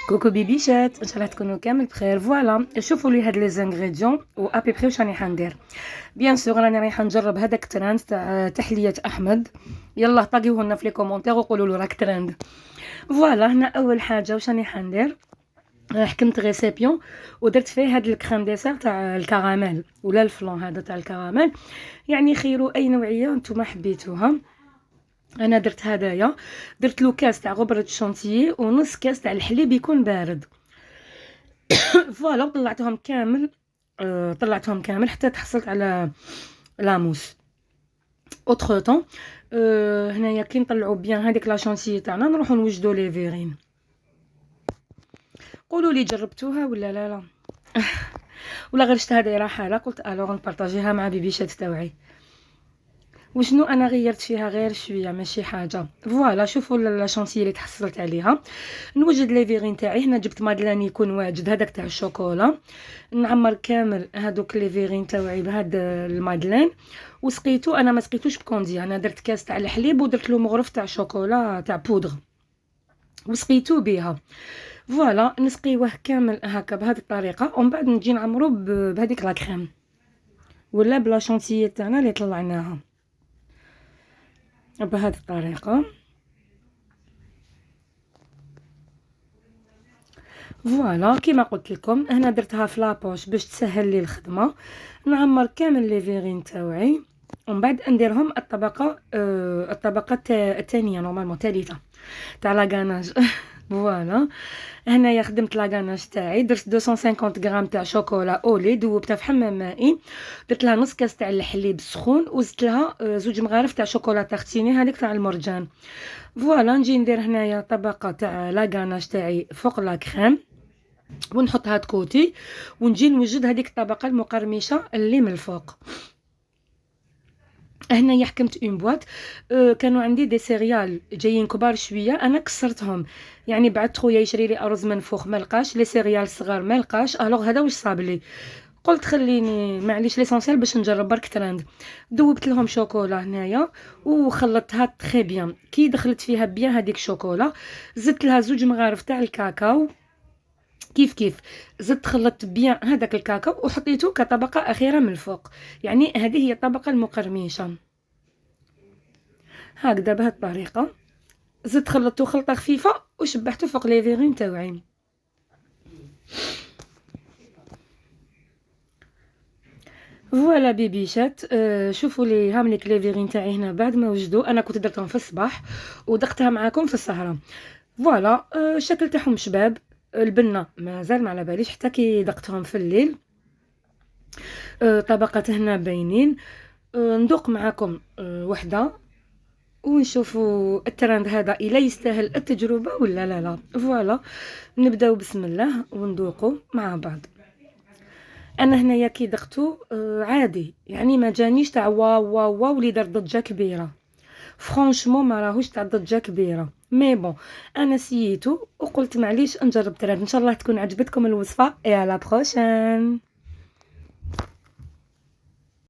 كوكو بيبيشات، ان شاء الله تكونوا كامل بخير. فوالا شوفوا لي هاد لي زانغريديون و ابي بري واش راني حندير. بيان سور راني رايحه نجرب هذاك الترند تاع تحليه احمد. يلا طاقيوه لنا في لي كومونتير وقولوا له راك ترند. فوالا هنا اول حاجه واش راني حندير، حكمت غيسيبيون ودرت فيه هاد الكريم ديسير تاع الكراميل ولا الفلون هذا تاع الكراميل، يعني خيروا اي نوعيه نتوما حبيتوها. انا درت هدايا، درت له كاس تاع غبره الشونتيي ونص كاس تاع الحليب يكون بارد. فوالا طلعتهم كامل، طلعتهم كامل حتى تحصلت على لاموس. اوتر طون هنايا كي نطلعوا بيان هذيك لا شونتيي تاعنا نروحوا نوجدوا لي فيرين. قولوا لي جربتوها ولا لا ولا غير شفت هذه راحه لا قلت الوغ نبارطاجيها مع بيبيشات تاوعي. وشنو انا غيرت فيها غير شويه ماشي حاجه. فوالا شوفوا لا شونتيي اللي تحصلت عليها. نوجد لي فيغين تاعي. هنا جبت مادلان يكون واجد هذاك تاع الشوكولا، نعمر كامل هذوك لي فيغين تاوعي بهاد المادلان وسقيتو. انا ما سقيتوش بكوندي، انا درت كاس تاع الحليب ودرت له مغرف تاع شوكولا تاع بودغ وسقيتو بها. فوالا نسقيوه كامل هكا بهذه الطريقه ومن بعد نجي نعمرو بهذيك لا كريم ولا بلا شونتيي تاعنا اللي طلعناها بهذه الطريقه. فوالا كيما قلت لكم هنا درتها في لابوش باش تسهل لي الخدمه. نعمر كامل لي فيغين تاوعي ومن بعد نديرهم الطبقه الثانيه نورمالمون الثالثه تاع لاغاناج. فوالا هنايا خدمت لاغاناج تاعي، درت 250 غرام تاع شوكولا اولي ذوبتها في حمام مائي، درت لها نص كاس تاع الحليب سخون وزدت لها زوج مغارف تاع شوكولا تارتيني هذيك تاع المرجان. فوالا نجي ندير هنايا طبقه تاع لاغاناج تاعي فوق لا كريم ونحطها دكوتي ونجي نوجد هذيك الطبقه المقرمشه اللي من الفوق. هنايا حكمت اون بواط. كانوا عندي دي سيريال جايين كبار شويه انا كسرتهم، يعني بعد خويا يشري لي ارز منفوخ ما لقاش لي سيريال صغار ما لقاش، الوغ هذا واش صاب لي قلت خليني معليش ليسونسيال باش نجرب برك ترند. ذوبت لهم شوكولا هنايا وخلطتها تري بيان. كي دخلت فيها بيان هذيك الشوكولا زدت لها زوج مغارف تاع الكاكاو كيف زدت خلطت بيان هذاك الكاكاو وحطيته كطبقه اخيره من الفوق، يعني هذه هي الطبقه المقرمشه هكذا بهذه الطريقه. زدت خلطته خلطه خفيفه وشبحته فوق لي فيغين تاوعي. فوالا بيبيشات شوفوا لي هامليك لي فيغين تاعي هنا بعد ما وجدوا. انا كنت درتهم في الصباح ودقتها معاكم في السهره. فوالا الشكل تاعهم شباب، البنه مازال ما على باليش حتى كي دقتهم في الليل. طبقات هنا باينين. ندوق معاكم وحده ونشوفوا الترند هذا الا يستاهل التجربه ولا لا. فوالا نبداو بسم الله وندوقوا مع بعض. انا هنايا كي دقتو عادي، يعني ما جانيش تاع واو واو واو اللي دار ضجه كبيره. فرانشمون ما راهوش تاع ضجه كبيره مي بون انا سييتو وقلت معليش نجرب ترند. ان شاء الله تكون عجبتكم الوصفه. اي على بروشين.